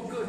Oh, good.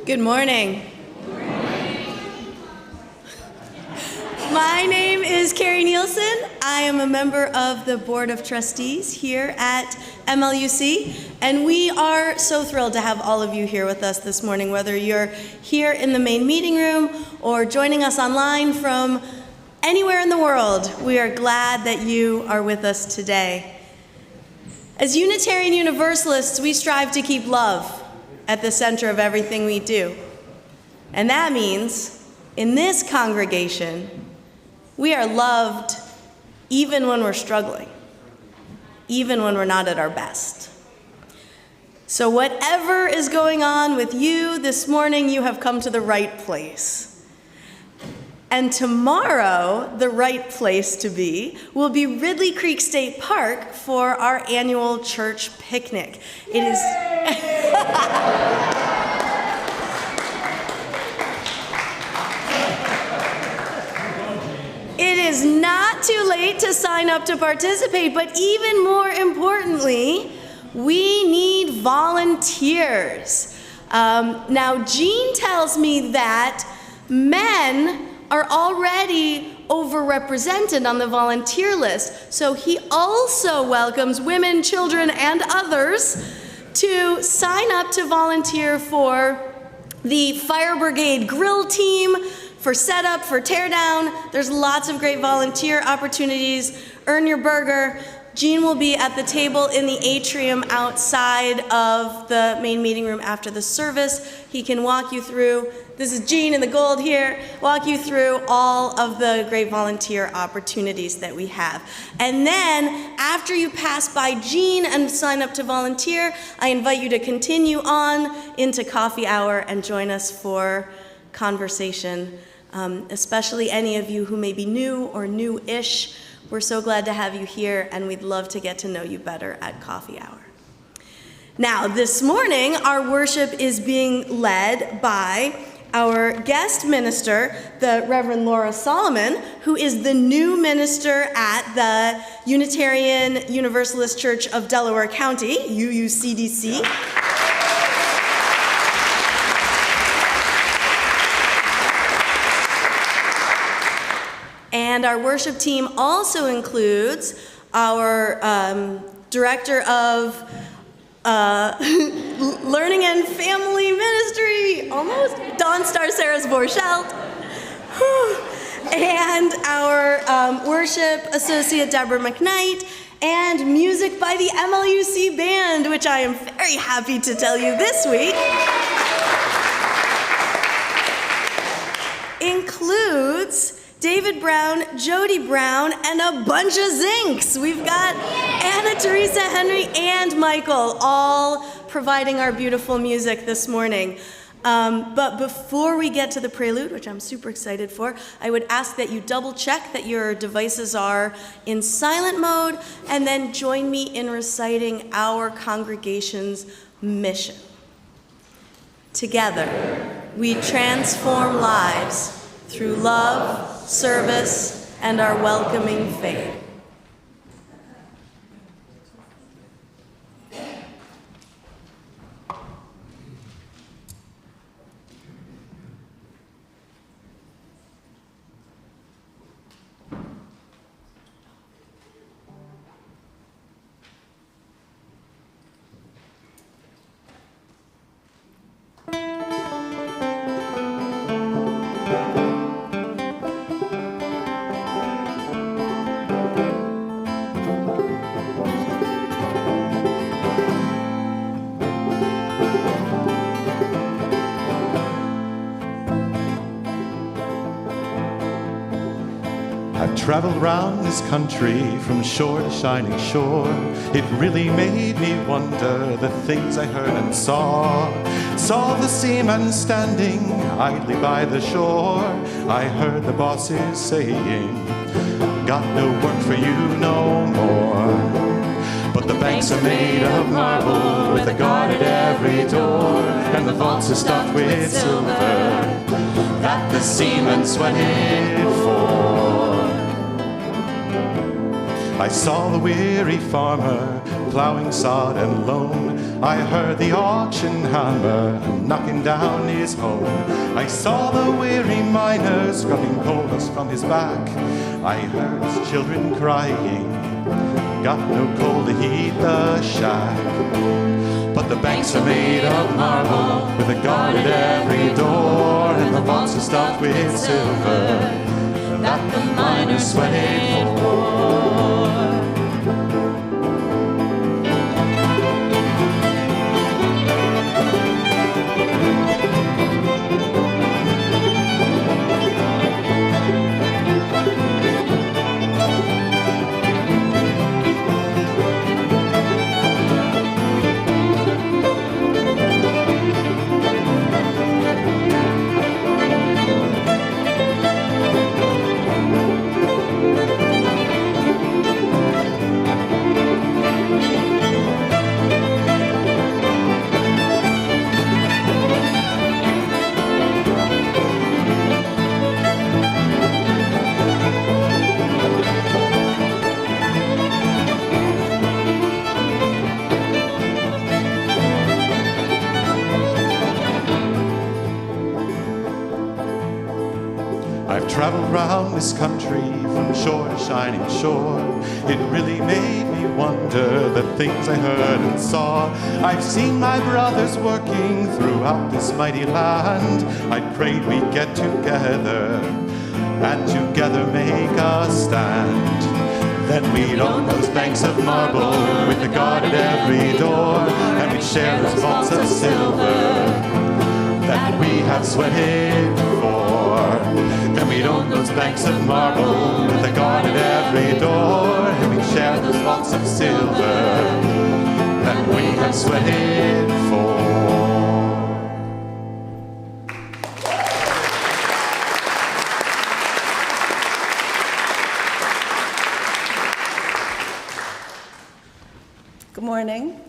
Good morning. My name is Carrie Nielsen. I am a member of the Board of Trustees here at MLUC, and we are so thrilled to have all of you here with us this morning, whether you're here in the main meeting room or joining us online from anywhere in the world. We are glad that you are with us today. As Unitarian Universalists, we strive to keep love at the center of everything we do. And that means, in this congregation, we are loved even when we're struggling, even when we're not at our best. So whatever is going on with you this morning, you have come to the right place. And tomorrow, the right place to be will be Ridley Creek State Park for our annual church picnic. It is... It is not too late to sign up to participate, but even more importantly, we need volunteers. Now, Jean tells me that men are already overrepresented on the volunteer list, so he also welcomes women, children, and others to sign up to volunteer for the Fire Brigade Grill Team, for setup, for teardown. There's lots of great volunteer opportunities. Earn your burger. Jean will be at the table in the atrium outside of the main meeting room after the service. He can walk you through, this is Jean in the gold here, walk you through all of the great volunteer opportunities that we have. And then, after you pass by Jean and sign up to volunteer, I invite you to continue on into coffee hour and join us for conversation, especially any of you who may be new or new-ish. We're so glad to have you here, and we'd love to get to know you better at coffee hour. Now, this morning, our worship is being led by our guest minister, the Reverend Laura Solomon, who is the new minister at the Unitarian Universalist Church of Delaware County, UUCDC. And our worship team also includes our director of Learning and Family Ministry, almost, Dawn Star Saras Borchelt, and our worship associate, Deborah McKnight, and music by the MLUC Band, which I am very happy to tell you this week includes David Brown, Jody Brown, and a bunch of Zinks. We've got Anna Teresa Henry and Michael all providing our beautiful music this morning. But before we get to the prelude, which I'm super excited for, I would ask that you double check that your devices are in silent mode, and then join me in reciting our congregation's mission. Together, we transform lives through love, service, and our welcoming faith. Traveled round this country from shore to shining shore. It really made me wonder the things I heard and saw. Saw the seamen standing idly by the shore. I heard the bosses saying, got no work for you no more. But the banks are made of marble with a guard at every door, and the vaults are stuffed with silver that the seamen sweated for. I saw the weary farmer plowing sod and loam. I heard the auction hammer knocking down his home. I saw the weary miner scrubbing coals from his back. I heard his children crying, got no coal to heat the shack. But the banks are made of marble, with a guard at every door, and the vaults are stuffed with silver that the miners sweated for. I've traveled round this country from shore to shining shore. It really made me wonder the things I heard and saw. I've seen my brothers working throughout this mighty land. I prayed we'd get together and together make a stand. Then we'd own those banks of marble with a guard at every door, and we'd share those vaults of silver that we have sweated for. Then we'd own those banks of marble with a guard at every door, and we'd share those vaults of silver that we have sweated for. Good morning.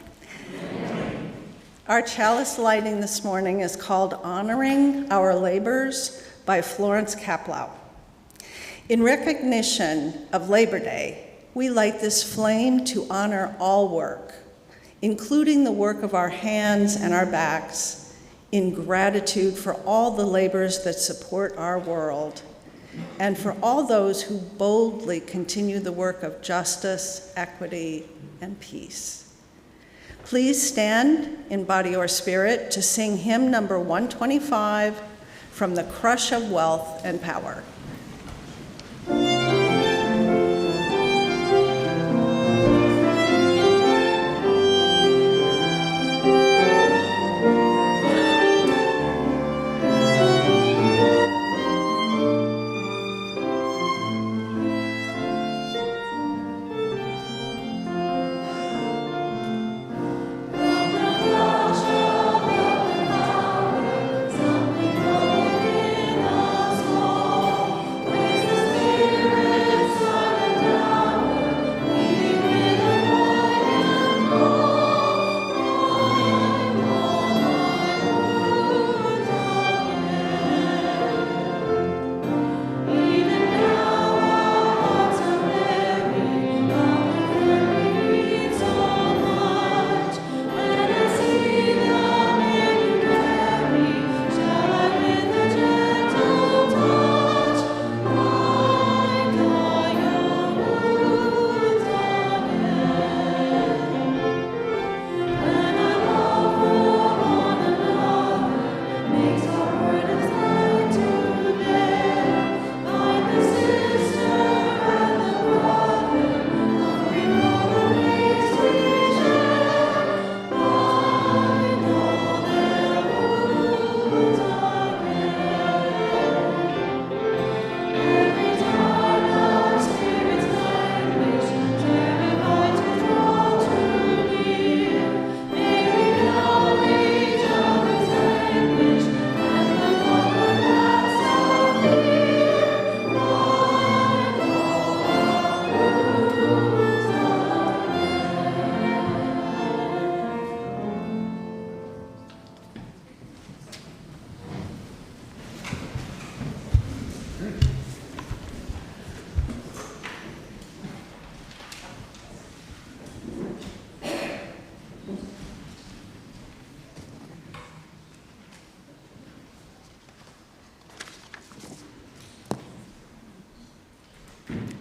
Our chalice lighting this morning is called Honoring Our Labors by Florence Kaplow. In recognition of Labor Day, we light this flame to honor all work, including the work of our hands and our backs, in gratitude for all the labors that support our world, and for all those who boldly continue the work of justice, equity, and peace. Please stand in body or spirit to sing hymn number 125, From the Crush of Wealth and Power.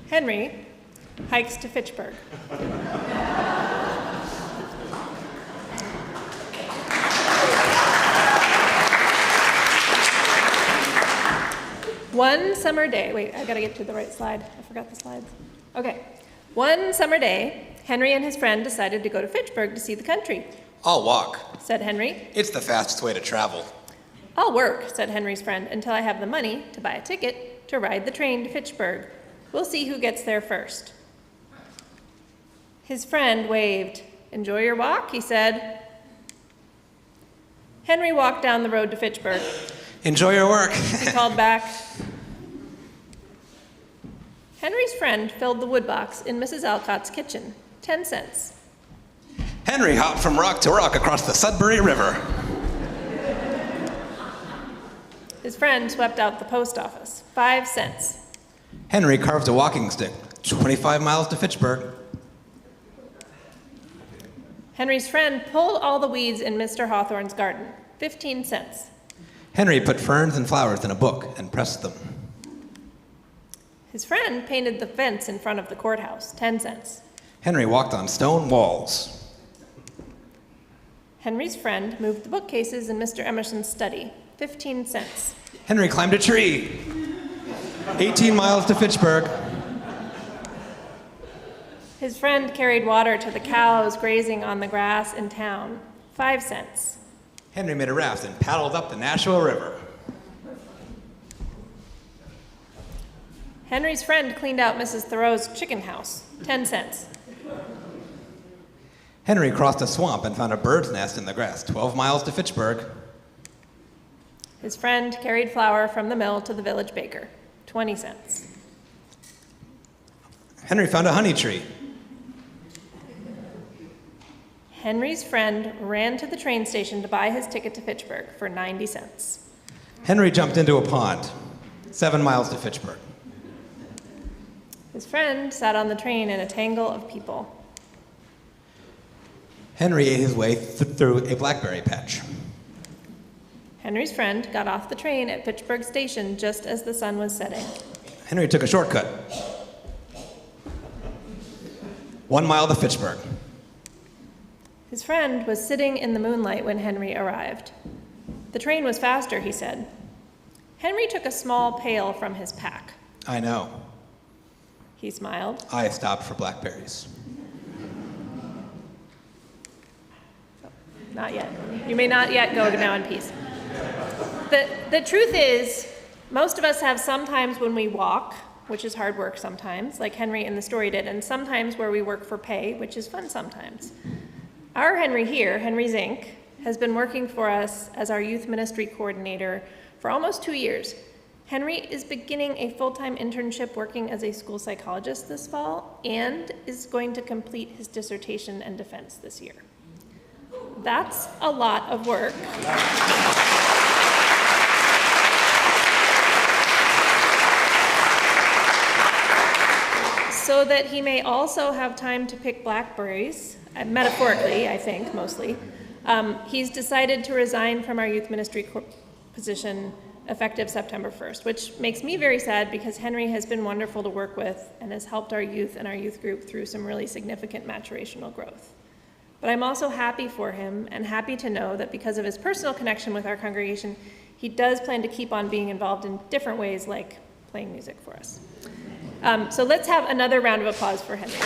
Henry hikes to Fitchburg. One summer day, wait, I gotta get to the right slide. I forgot the slides. Okay. One summer day, Henry and his friend decided to go to Fitchburg to see the country. I'll walk. Said Henry. It's the fastest way to travel. I'll work, said Henry's friend, until I have the money to buy a ticket to ride the train to Fitchburg. We'll see who gets there first. His friend waved. Enjoy your walk, he said. Henry walked down the road to Fitchburg. Enjoy your work. He called back. Henry's friend filled the woodbox in Mrs. Alcott's kitchen. 10 cents. Henry hopped from rock to rock across the Sudbury River. His friend swept out the post office. 5 cents. Henry carved a walking stick. 25 miles to Fitchburg. Henry's friend pulled all the weeds in Mr. Hawthorne's garden. 15 cents. Henry put ferns and flowers in a book and pressed them. His friend painted the fence in front of the courthouse. 10 cents. Henry walked on stone walls. Henry's friend moved the bookcases in Mr. Emerson's study. 15 cents. Henry climbed a tree. 18 miles to Fitchburg. His friend carried water to the cows grazing on the grass in town. 5 cents. Henry made a raft and paddled up the Nashua River. Henry's friend cleaned out Mrs. Thoreau's chicken house. 10 cents. Henry crossed a swamp and found a bird's nest in the grass. 12 miles to Fitchburg. His friend carried flour from the mill to the village baker. 20 cents. Henry found a honey tree. Henry's friend ran to the train station to buy his ticket to Fitchburg for 90 cents. Henry jumped into a pond. 7 miles to Fitchburg. His friend sat on the train in a tangle of people. Henry ate his way through a blackberry patch. Henry's friend got off the train at Fitchburg Station just as the sun was setting. Henry took a shortcut. 1 mile to Fitchburg. His friend was sitting in the moonlight when Henry arrived. The train was faster, he said. Henry took a small pail from his pack. I know. He smiled. I stopped for blackberries. Not yet. You may not yet go to now in peace. The truth is, most of us have some times when we walk, which is hard work sometimes, like Henry in the story did, and sometimes where we work for pay, which is fun sometimes. Our Henry here, Henry Zink, has been working for us as our youth ministry coordinator for almost 2 years. Henry is beginning a full-time internship working as a school psychologist this fall and is going to complete his dissertation and defense this year. That's a lot of work. So that he may also have time to pick blackberries, metaphorically, I think, mostly. He's decided to resign from our youth ministry position effective September 1st, which makes me very sad because Henry has been wonderful to work with and has helped our youth and our youth group through some really significant maturational growth. But I'm also happy for him and happy to know that because of his personal connection with our congregation, he does plan to keep on being involved in different ways, like playing music for us. So let's have another round of applause for Henry.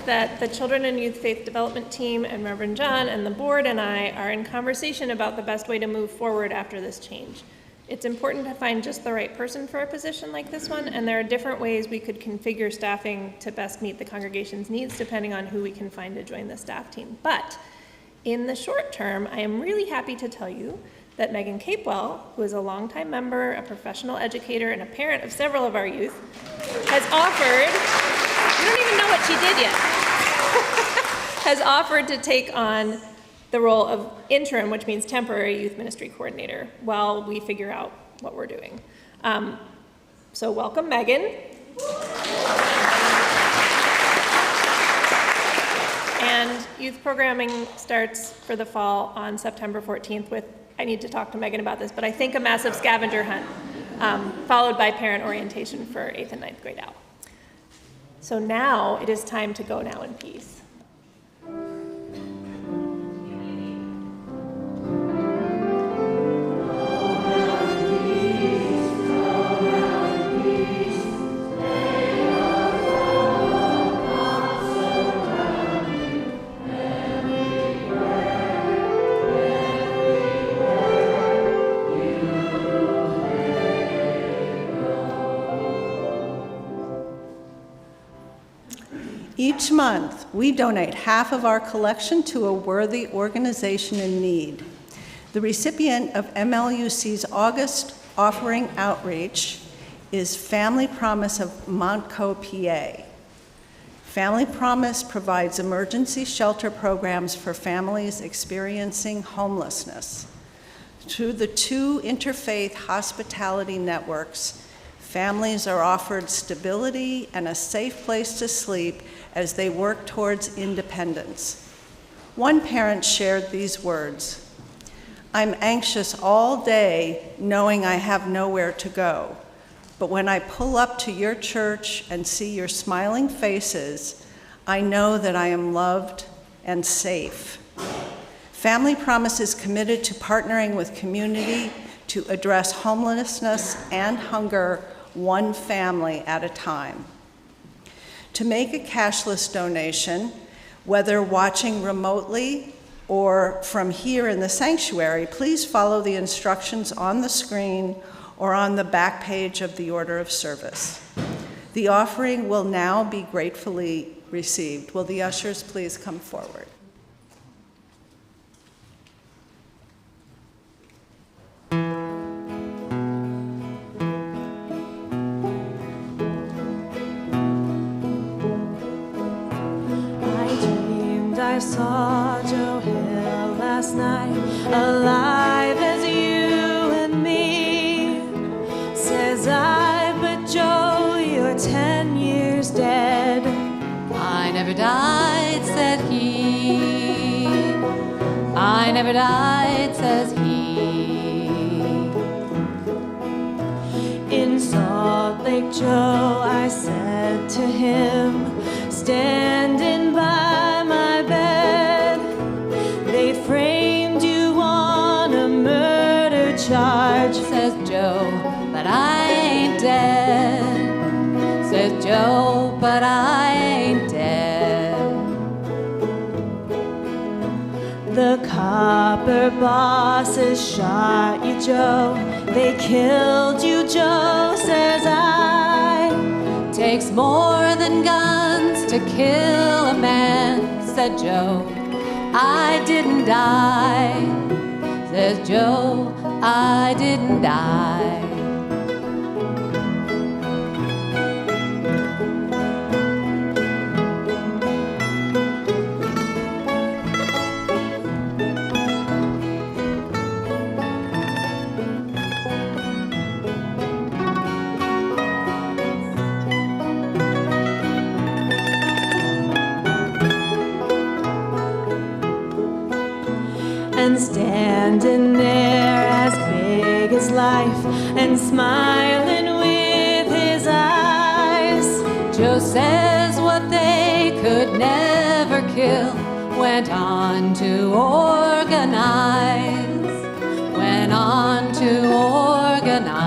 That the Children and Youth Faith Development Team and Reverend John and the board and I are in conversation about the best way to move forward after this change. It's important to find just the right person for a position like this one, and there are different ways we could configure staffing to best meet the congregation's needs depending on who we can find to join the staff team. But in the short term, I am really happy to tell you that Megan Capewell, who is a longtime member, a professional educator, and a parent of several of our youth, has offered, you don't even know what she did yet, has offered to take on the role of interim, which means temporary youth ministry coordinator, while we figure out what we're doing. So welcome, Megan. And youth programming starts for the fall on September 14th with, I need to talk to Megan about this, but I think a massive scavenger hunt, followed by parent orientation for 8th and 9th grade out. So now it is time to go now in peace. Each month, we donate half of our collection to a worthy organization in need. The recipient of MLUC's August offering outreach is Family Promise of Montco, PA. Family Promise provides emergency shelter programs for families experiencing homelessness. Through the 2 interfaith hospitality networks, families are offered stability and a safe place to sleep as they work towards independence. One parent shared these words: "I'm anxious all day knowing I have nowhere to go, but when I pull up to your church and see your smiling faces, I know that I am loved and safe." Family Promise is committed to partnering with community to address homelessness and hunger one family at a time. To make a cashless donation, whether watching remotely or from here in the sanctuary, please follow the instructions on the screen or on the back page of the order of service. The offering will now be gratefully received. Will the ushers please come forward? I saw Joe Hill last night, alive as you and me. Says I, but Joe, you're 10 years dead. I never died, said he. I never died, says he. In Salt Lake, Joe, I said to him, standing by my bed, they framed you on a murder charge. Says Joe, but I ain't dead. Says Joe, but I ain't dead. The copper bosses shot you, Joe. They killed you, Joe, says I. Takes more than guns to kill a man, said Joe. I didn't die, says Joe. I didn't die. And standing there as big as life and smiling with his eyes, Joe says what they could never kill went on to organize, went on to organize.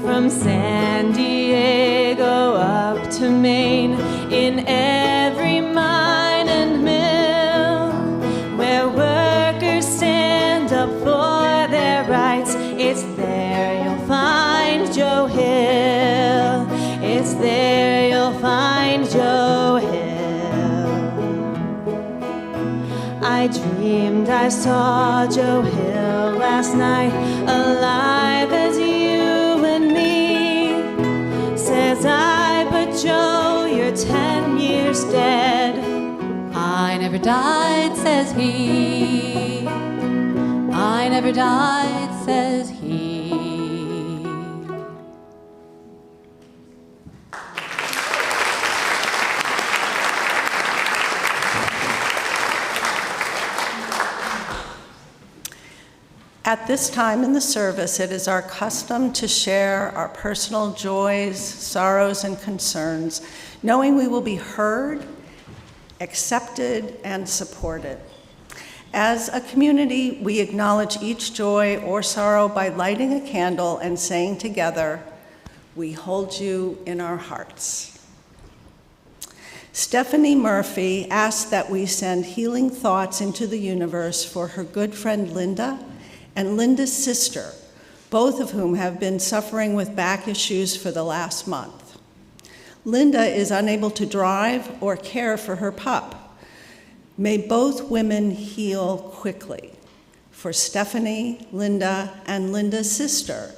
From San Diego up to Maine, in every mine and mill, where workers stand up for their rights, it's there you'll find Joe Hill. It's there you'll find Joe Hill. I dreamed I saw Joe Hill last night, alive as you and me. Says I, but Joe, you're after 10 years dead. I never died, says he. I never died, says he. At this time in the service, it is our custom to share our personal joys, sorrows, and concerns, knowing we will be heard, accepted, and supported. As a community, we acknowledge each joy or sorrow by lighting a candle and saying together, "We hold you in our hearts." Stephanie Murphy asked that we send healing thoughts into the universe for her good friend Linda and Linda's sister, both of whom have been suffering with back issues for the last month. Linda is unable to drive or care for her pup. May both women heal quickly. For Stephanie, Linda, and Linda's sister,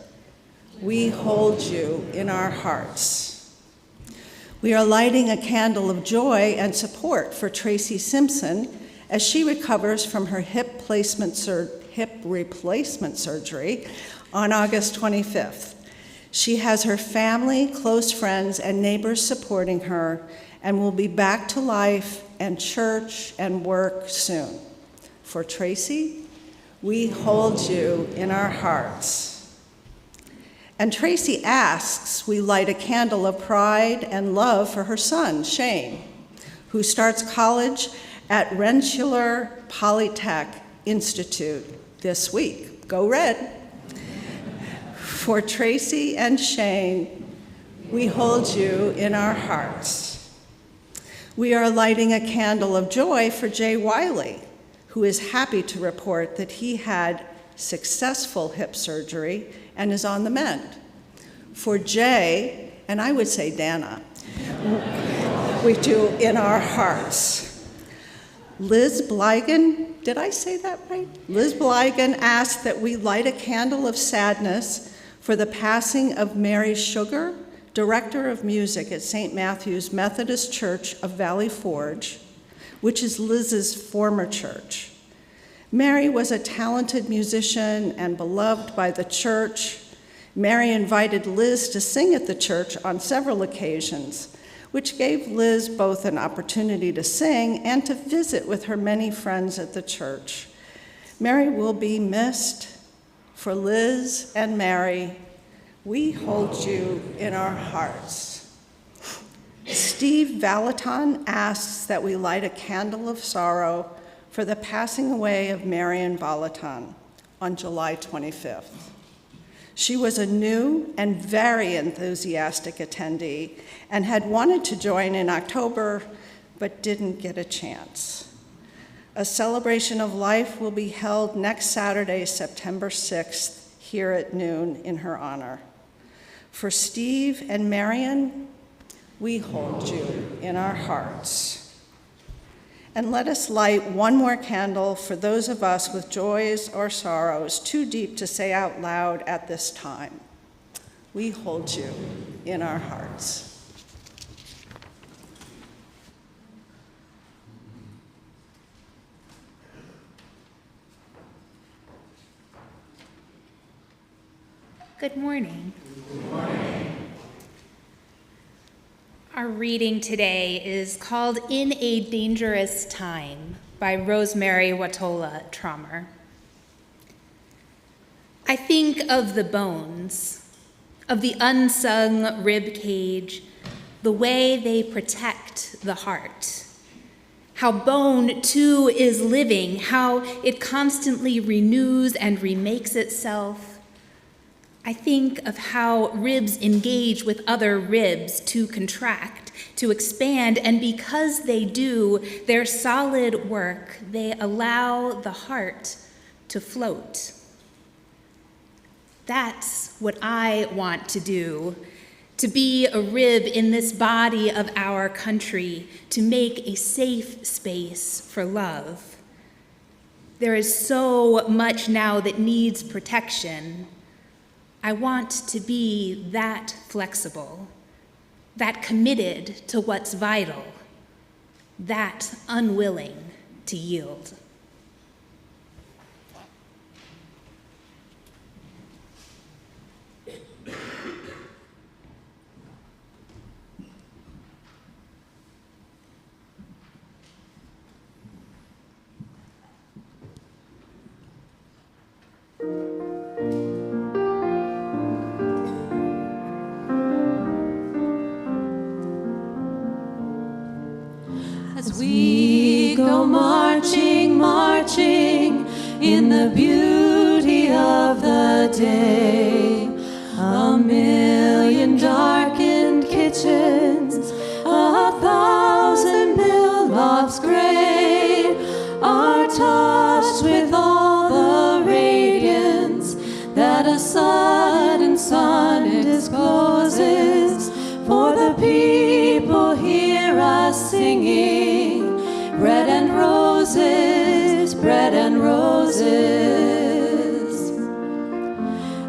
we hold you in our hearts. We are lighting a candle of joy and support for Tracy Simpson as she recovers from her hip replacement surgery on August 25th. She has her family, close friends, and neighbors supporting her and will be back to life and church and work soon. For Tracy, we hold you in our hearts. And Tracy asks we light a candle of pride and love for her son, Shane, who starts college at Rensselaer Polytech Institute this week. Go Red! For Tracy and Shane, we hold you in our hearts. We are lighting a candle of joy for Jay Wiley, who is happy to report that he had successful hip surgery and is on the mend. For Jay, and I would say Dana, we do in our hearts. Liz Blygan, did I say that right? Liz Blygan asked that we light a candle of sadness for the passing of Mary Sugar, Director of Music at St. Matthew's Methodist Church of Valley Forge, which is Liz's former church. Mary was a talented musician and beloved by the church. Mary invited Liz to sing at the church on several occasions, which gave Liz both an opportunity to sing and to visit with her many friends at the church. Mary will be missed. For Liz and Mary, we hold you in our hearts. Steve Valaton asks that we light a candle of sorrow for the passing away of Marion Valaton on July 25th. She was a new and very enthusiastic attendee and had wanted to join in October, but didn't get a chance. A celebration of life will be held next Saturday, September 6th, here at noon in her honor. For Steve and Marion, we hold you in our hearts. And let us light one more candle for those of us with joys or sorrows too deep to say out loud at this time. We hold you in our hearts. Good morning. Good morning. Our reading today is called In a Dangerous Time by Rosemary Watola Trommer. I think of the bones, of the unsung rib cage, the way they protect the heart. How bone too is living, how it constantly renews and remakes itself. I think of how ribs engage with other ribs to contract, to expand, and because they do their solid work, they allow the heart to float. That's what I want to do, to be a rib in this body of our country, to make a safe space for love. There is so much now that needs protection. I want to be that flexible, that committed to what's vital, that unwilling to yield. As we go marching, marching in the beauty of the day, a million darkened kitchens, 1,000 millmops gray, are touched with all the radiance that a sudden sun discloses. For the people hear us singing, bread and roses, bread and roses.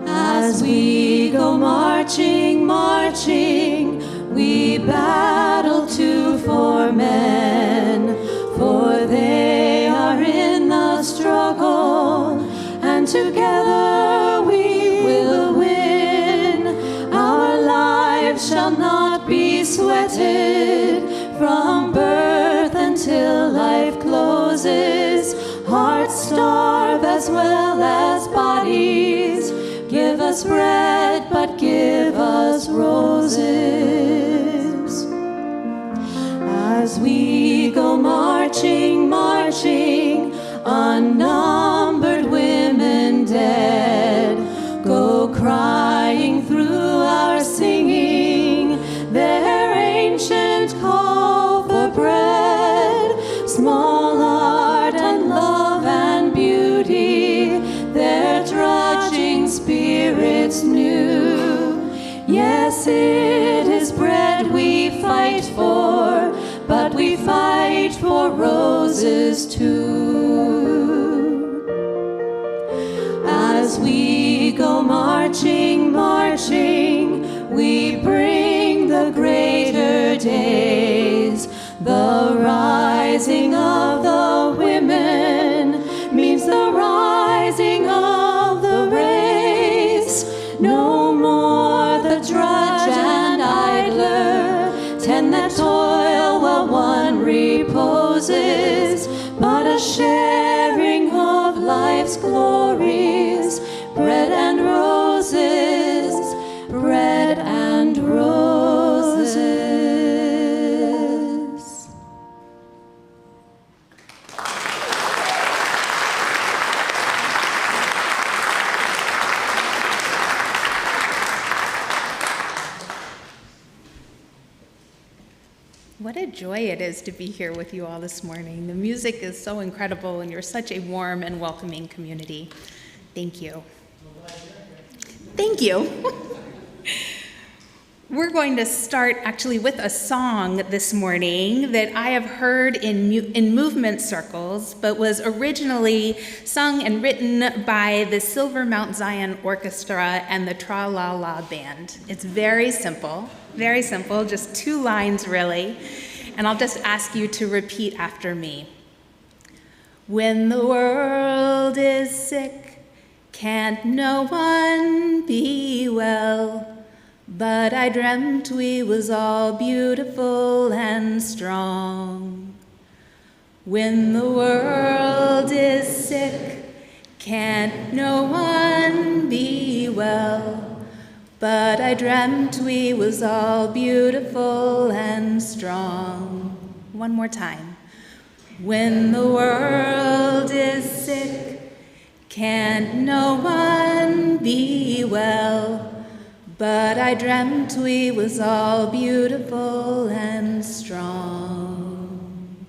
As we go marching, marching, we battle too for men, for they are in the struggle, and together we will win. Our lives shall not be sweated from birth until life closes. Hearts starve as well as bodies. Give us bread, but give us roses. As we go marching, marching, unnumbered women dead go crying through our singing their ancient call for bread. Small art and love and beauty, their trudging spirits knew. Yes, it is bread we fight for, but we fight for roses too. As we go marching, marching, we bring the greater days. The rising of the women means the rising of the race. No more the drudge and idler, 10 that toil while one reposes, but a sharing of life's glories, bread and roses, bread and roses. What a joy it is to be here with you all this morning. The music is so incredible, and you're such a warm and welcoming community. Thank you. Thank you. We're going to start actually with a song this morning that I have heard in movement circles, but was originally sung and written by the Silver Mount Zion Orchestra and the Tra La La Band. It's very simple, just 2 lines really, and I'll just ask you to repeat after me. When the world is sick, can't no one be well, but I dreamt we was all beautiful and strong. When the world is sick, can't no one be well, but I dreamt we was all beautiful and strong. One more time. When the world is sick, can't no one be well, but I dreamt we was all beautiful and strong.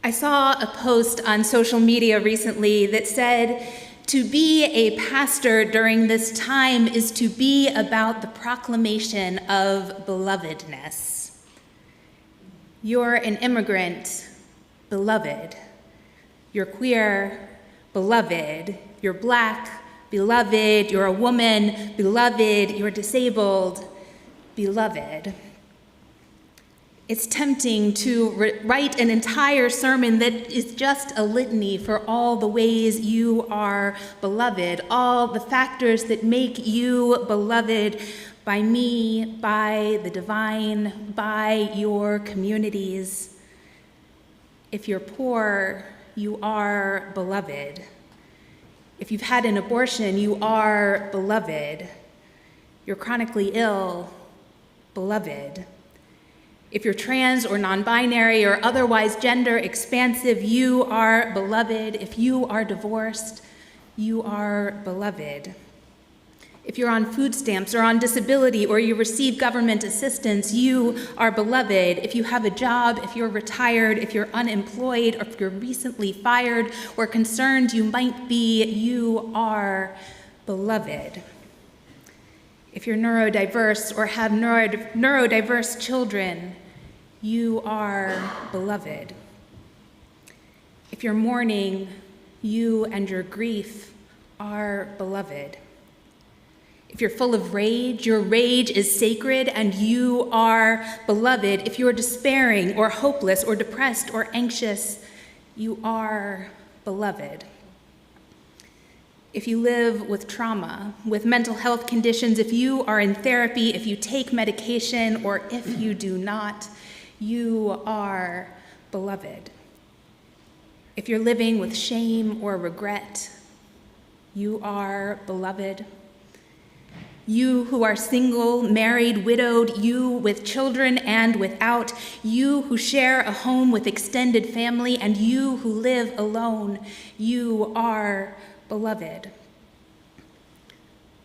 I saw a post on social media recently that said, to be a pastor during this time is to be about the proclamation of belovedness. You're an immigrant, beloved. You're queer, beloved. You're Black, beloved. You're a woman, beloved. You're disabled, beloved. It's tempting to write an entire sermon that is just a litany for all the ways you are beloved, all the factors that make you beloved by me, by the divine, by your communities. If you're poor, you are beloved. If you've had an abortion, you are beloved. You're chronically ill, beloved. If you're trans or non-binary or otherwise gender expansive, you are beloved. If you are divorced, you are beloved. If you're on food stamps or on disability or you receive government assistance, you are beloved. If you have a job, if you're retired, if you're unemployed, or if you're recently fired or concerned you might be, you are beloved. If you're neurodiverse or have neurodiverse children, you are beloved. If you're mourning, you and your grief are beloved. If you're full of rage, your rage is sacred and you are beloved. If you're despairing or hopeless or depressed or anxious, you are beloved. If you live with trauma, with mental health conditions, if you are in therapy, if you take medication, or if you do not, you are beloved. If you're living with shame or regret, you are beloved. You who are single, married, widowed, you with children and without, you who share a home with extended family, and you who live alone, you are beloved.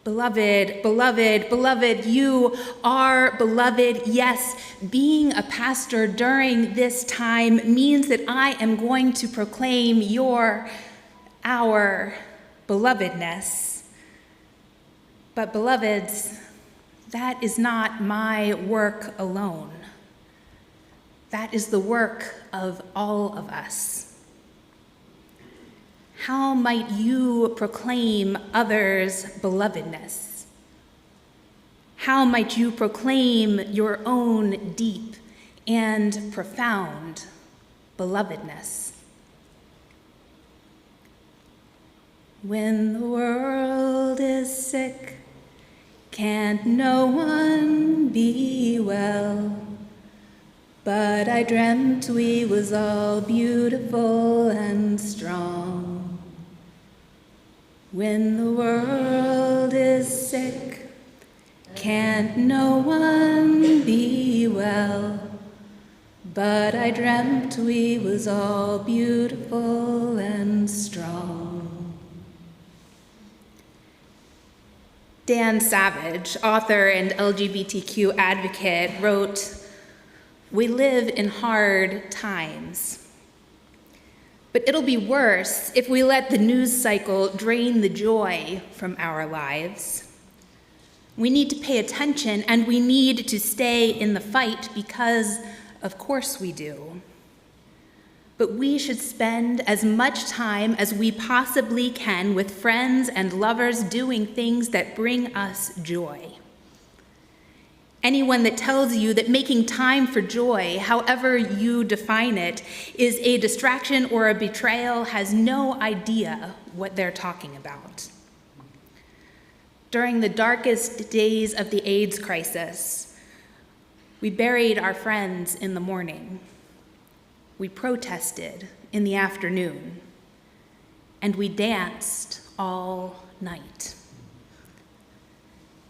Beloved, beloved, beloved, you are beloved. Yes, being a pastor during this time means that I am going to proclaim our belovedness. But beloveds, that is not my work alone. That is the work of all of us. How might you proclaim others' belovedness? How might you proclaim your own deep and profound belovedness? When the world is sick, can't no one be well? But I dreamt we was all beautiful and strong. When the world is sick, can't no one be well? But I dreamt we was all beautiful and strong. Dan Savage, author and LGBTQ advocate, wrote, "We live in hard times. But it'll be worse if we let the news cycle drain the joy from our lives. We need to pay attention and we need to stay in the fight because, of course, we do. But we should spend as much time as we possibly can with friends and lovers doing things that bring us joy. Anyone that tells you that making time for joy, however you define it, is a distraction or a betrayal has no idea what they're talking about. During the darkest days of the AIDS crisis, we buried our friends in the morning. We protested in the afternoon, and we danced all night.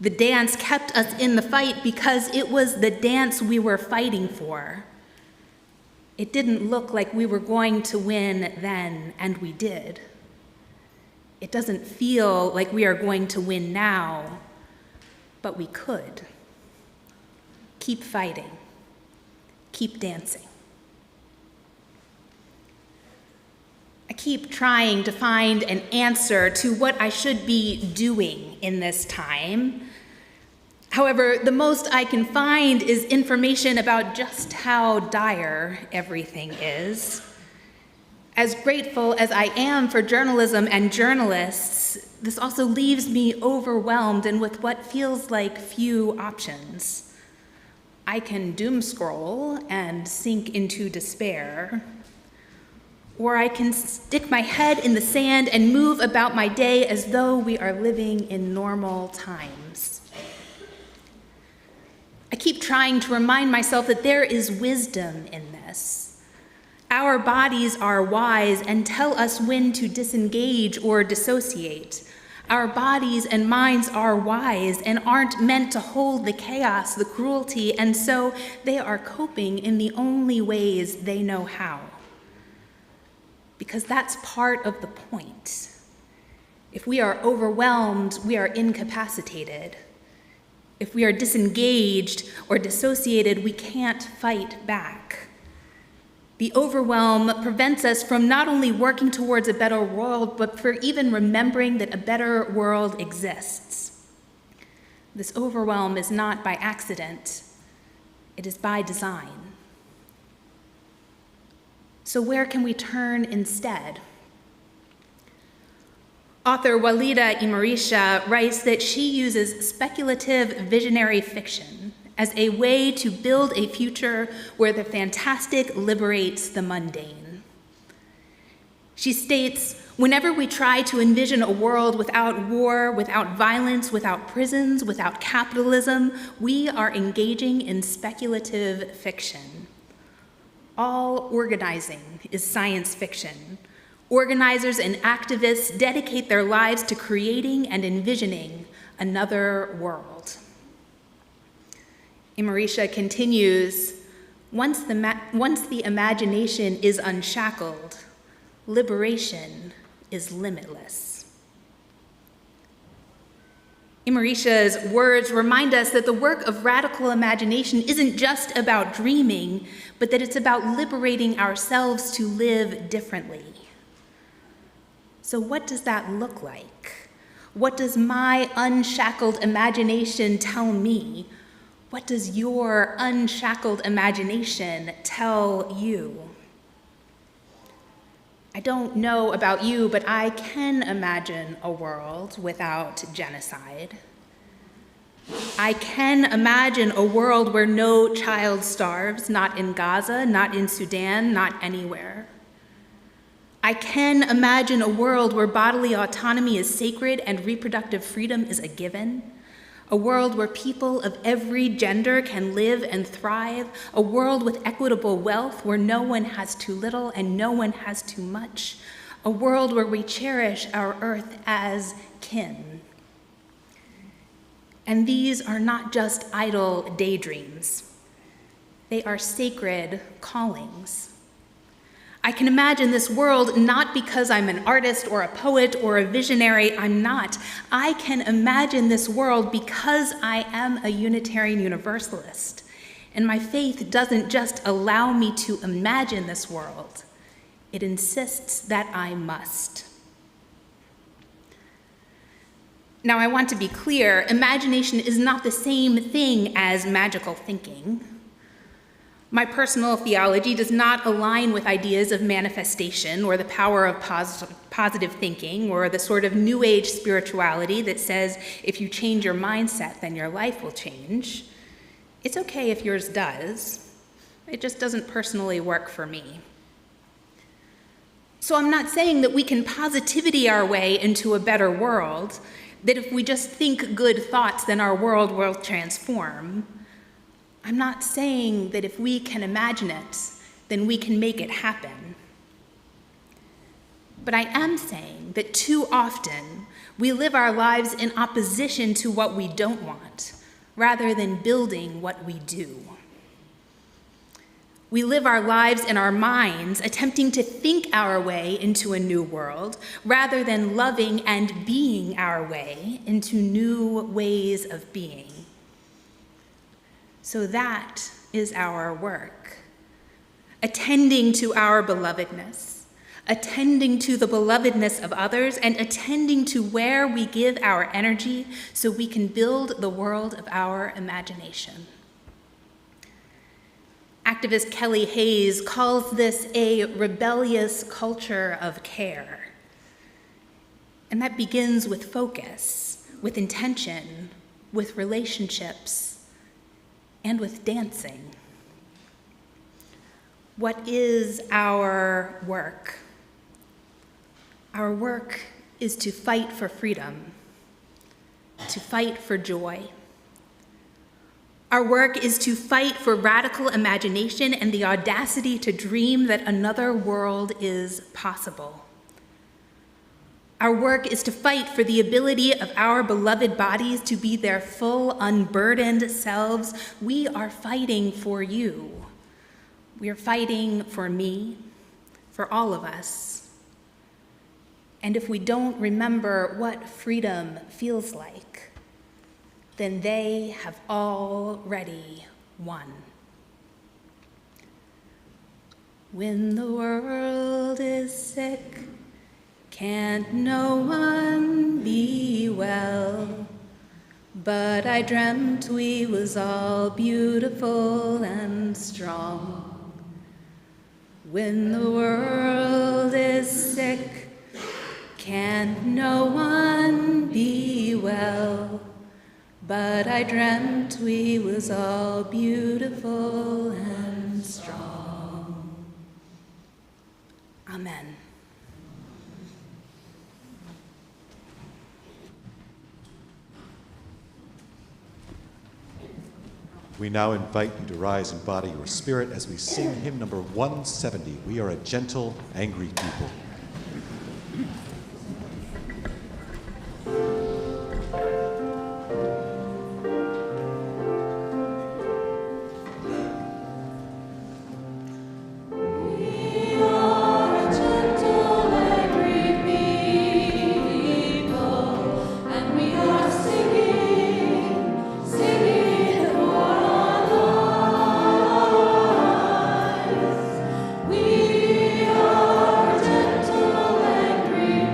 The dance kept us in the fight because it was the dance we were fighting for. It didn't look like we were going to win then, and we did. It doesn't feel like we are going to win now, but we could. Keep fighting. Keep dancing." I keep trying to find an answer to what I should be doing in this time. However, the most I can find is information about just how dire everything is. As grateful as I am for journalism and journalists, this also leaves me overwhelmed and with what feels like few options. I can doom scroll and sink into despair, or I can stick my head in the sand and move about my day as though we are living in normal times. I keep trying to remind myself that there is wisdom in this. Our bodies are wise and tell us when to disengage or dissociate. Our bodies and minds are wise and aren't meant to hold the chaos, the cruelty, and so they are coping in the only ways they know how. Because that's part of the point. If we are overwhelmed, we are incapacitated. If we are disengaged or dissociated, we can't fight back. The overwhelm prevents us from not only working towards a better world, but for even remembering that a better world exists. This overwhelm is not by accident, it is by design. So where can we turn instead? Author Walida Imarisha writes that she uses speculative visionary fiction as a way to build a future where the fantastic liberates the mundane. She states, whenever we try to envision a world without war, without violence, without prisons, without capitalism, we are engaging in speculative fiction. All organizing is science fiction. Organizers and activists dedicate their lives to creating and envisioning another world. Imarisha continues, once the imagination is unshackled, liberation is limitless. Imarisha's words remind us that the work of radical imagination isn't just about dreaming, but that it's about liberating ourselves to live differently. So what does that look like? What does my unshackled imagination tell me? What does your unshackled imagination tell you? I don't know about you, but I can imagine a world without genocide. I can imagine a world where no child starves, not in Gaza, not in Sudan, not anywhere. I can imagine a world where bodily autonomy is sacred and reproductive freedom is a given. A world where people of every gender can live and thrive. A world with equitable wealth where no one has too little and no one has too much. A world where we cherish our earth as kin. And these are not just idle daydreams. They are sacred callings. I can imagine this world not because I'm an artist or a poet or a visionary. I'm not. I can imagine this world because I am a Unitarian Universalist. And my faith doesn't just allow me to imagine this world. It insists that I must. Now, I want to be clear, imagination is not the same thing as magical thinking. My personal theology does not align with ideas of manifestation or the power of positive thinking or the sort of new age spirituality that says if you change your mindset, then your life will change. It's okay if yours does. It just doesn't personally work for me. So I'm not saying that we can positivity our way into a better world, that if we just think good thoughts, then our world will transform. I'm not saying that if we can imagine it, then we can make it happen. But I am saying that too often we live our lives in opposition to what we don't want, rather than building what we do. We live our lives in our minds, attempting to think our way into a new world, rather than loving and being our way into new ways of being. So that is our work, attending to our belovedness, attending to the belovedness of others, and attending to where we give our energy so we can build the world of our imagination. Activist Kelly Hayes calls this a rebellious culture of care. And that begins with focus, with intention, with relationships, and with dancing. What is our work? Our work is to fight for freedom, to fight for joy. Our work is to fight for radical imagination and the audacity to dream that another world is possible. Our work is to fight for the ability of our beloved bodies to be their full, unburdened selves. We are fighting for you. We are fighting for me, for all of us. And if we don't remember what freedom feels like, then they have already won. When the world is sick, can't no one be well? But I dreamt we was all beautiful and strong. When the world is sick, can't no one be well? But I dreamt we was all beautiful and strong. Amen. We now invite you to rise in body or spirit as we sing hymn number 170, We Are a Gentle, Angry People. We are gentle, angry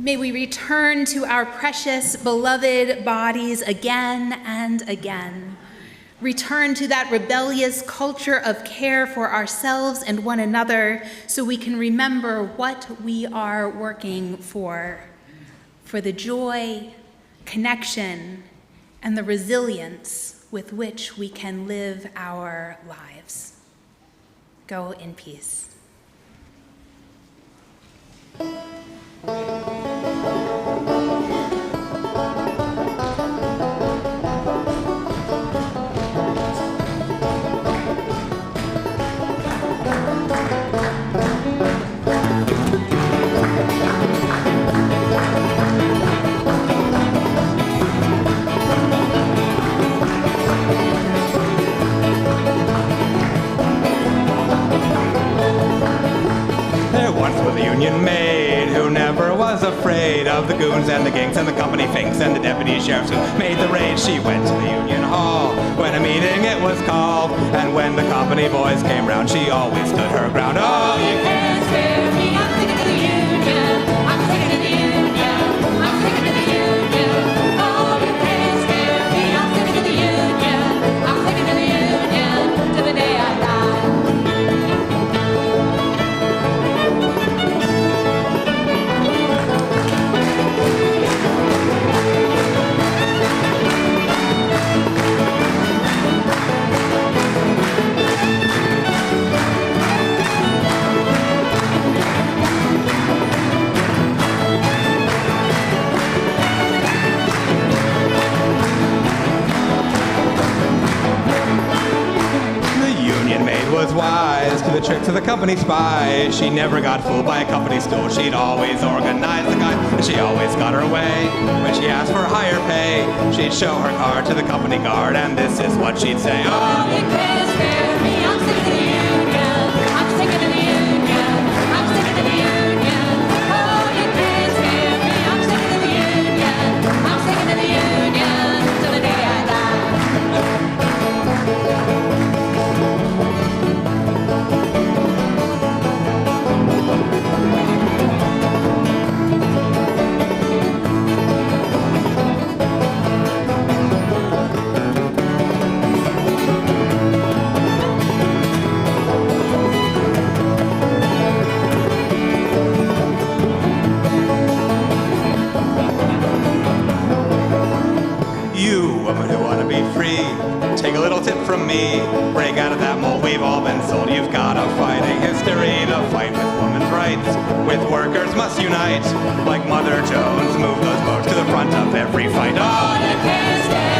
May we return to our precious, beloved bodies again and again. Return to that rebellious culture of care for ourselves and one another so we can remember what we are working for the joy, connection, and the resilience with which we can live our lives. Go in peace. Union maid who never was afraid of the goons and the gangs and the company finks and the deputy sheriffs who made the raid. She went to the union hall when a meeting it was called, and when the company boys came round, she always stood her ground. Oh, you can't scare me, I'm sticking to the union, I'm sticking to the union, I'm sticking to the union. Oh, you can't scare me, I'm sticking to the union, I'm sticking to the union till the day I die. Was wise to the tricks of the company spies. She never got fooled by a company stool. She'd always organize the guy, and she always got her way. When she asked for higher pay, she'd show her card to the company guard, and this is what she'd say. Oh, you can't scare me, I'm sticking to the union, I'm sticking to the union, I'm sticking to the union. Oh, you can't scare me, I'm sticking to the union, I'm sticking to the union till the day I die. Take a little tip from me, break out of that mold, we've all been sold. You've got a fighting history to fight with women's rights, with workers must unite, like Mother Jones, move those boats to the front of every fight. Oh, you can't stay.